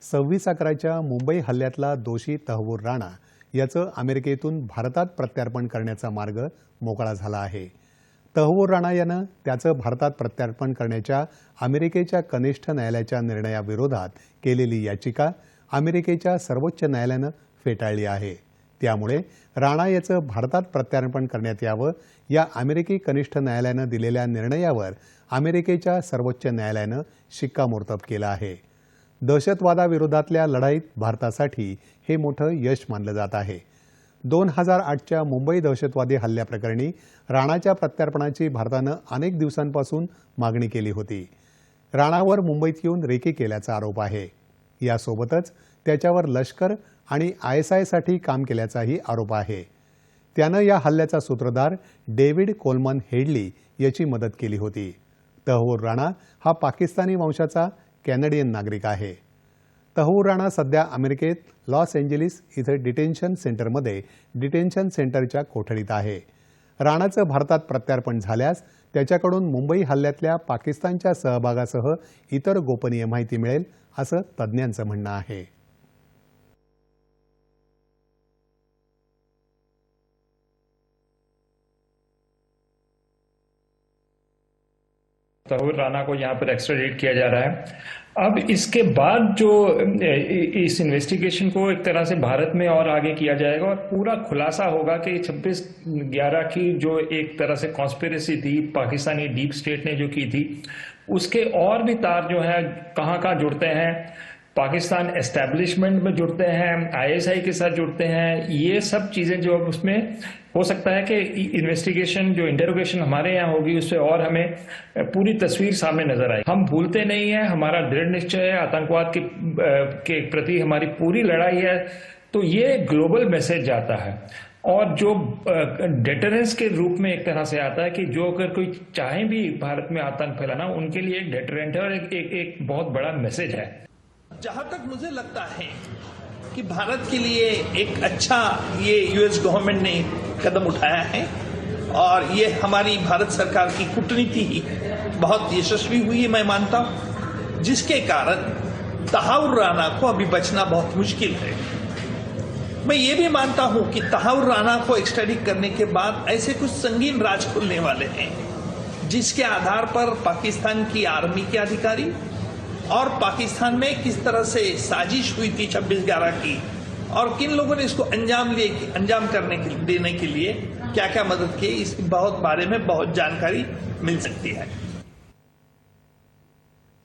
26/11च्या मुंबई हल्ल्यातला दोषी तहव्वूर राणा याचं अमेरिकेतून भारतात प्रत्यार्पण करण्याचा मार्ग मोकळा झाला आहे। तहव्वूर राणा यानं त्याचं भारतात प्रत्यार्पण करण्याच्या अमेरिकेच्या कनिष्ठ न्यायालयाच्या निर्णयाविरोधात केलेली याचिका अमेरिकेच्या सर्वोच्च न्यायालयानं फेटाळली आहे। त्यामुळे राणा याचं भारतात प्रत्यार्पण करण्यात यावं या अमेरिकी कनिष्ठ न्यायालयानं दिलेल्या निर्णयावर अमेरिकेच्या सर्वोच्च न्यायालयानं शिक्कामोर्तब केलं आहे। दहशतवादाविरोधातल्या लढाईत भारतासाठी हे मोठं यश मानलं जात आहे। 2008च्या मुंबई दहशतवादी हल्ल्याप्रकरणी राणाच्या प्रत्यार्पणाची भारतानं अनेक दिवसांपासून मागणी केली होती। राणावर मुंबईत येऊन रेकी केल्याचा आरोप आहे। यासोबतच त्याच्यावर लष्कर आणि ISI काम केल्याचाही आरोप आहे। त्यानं या हल्ल्याचा सूत्रधार डेव्हिड कोलमन हेडली याची मदत केली होती। तहव्वूर राणा हा पाकिस्तानी वंशाचा कॅनडियन नागरिक आहे। तहव्वूर राणा सध्या अमेरिकेत लॉस एंजेलिस इथं डिटेन्शन सेंटरमध्ये डिटेन्शन सेंटरच्या कोठडीत आहे। राणाचं भारतात प्रत्यार्पण झाल्यास त्याच्याकडून मुंबई हल्ल्यातल्या पाकिस्तानच्या सहभागासह इतर गोपनीय माहिती मिळेल असं तज्ज्ञांचं म्हणणं आहे। तहव्वूर राणा को यहाँ पर एक्स्ट्राडिट किया जा रहा है। अब इसके बाद जो इस इन्वेस्टिगेशन को एक तरह से भारत में और आगे किया जाएगा और पूरा खुलासा होगा कि 26/11 की जो एक तरह से कॉन्स्पिरेसी थी पाकिस्तानी डीप स्टेट ने जो की थी, उसके और भी तार जो है कहाँ जुड़ते हैं, पाकिस्तान एस्टैब्लिशमेंट में जुड़ते हैं, ISI के साथ जुड़ते हैं। ये सब चीजें जो अब उसमें हो सकता है कि इन्वेस्टिगेशन जो इंटरोगेशन हमारे यहाँ होगी उससे और हमें पूरी तस्वीर सामने नजर आएगी। हम भूलते नहीं है, हमारा दृढ़ निश्चय है, आतंकवाद के प्रति हमारी पूरी लड़ाई है। तो ये ग्लोबल मैसेज जाता है और जो डेटरेंस के रूप में एक तरह से आता है कि जो अगर कोई चाहे भी भारत में आतंक फैलाना, उनके लिए एक डेटरेंट है और एक बहुत बड़ा मैसेज है। जहां तक मुझे लगता है कि भारत के लिए एक अच्छा ये US गवर्नमेंट ने कदम उठाया है और ये हमारी भारत सरकार की कूटनीति ही बहुत यशस्वी हुई है, मैं मानता हूं, जिसके कारण तहव्वूर राणा को अभी बचना बहुत मुश्किल है। मैं ये भी मानता हूं कि तहव्वूर राणा को एक्स्ट्राडिट करने के बाद ऐसे कुछ संगीन राज खुलने वाले हैं जिसके आधार पर पाकिस्तान की आर्मी के अधिकारी और पाकिस्तान में किस तरह से साजिश हुई थी 26/11 की और किन लोगों ने इसको अंजाम देने के लिए क्या क्या मदद की, इसके बहुत बारे में बहुत जानकारी मिल सकती है।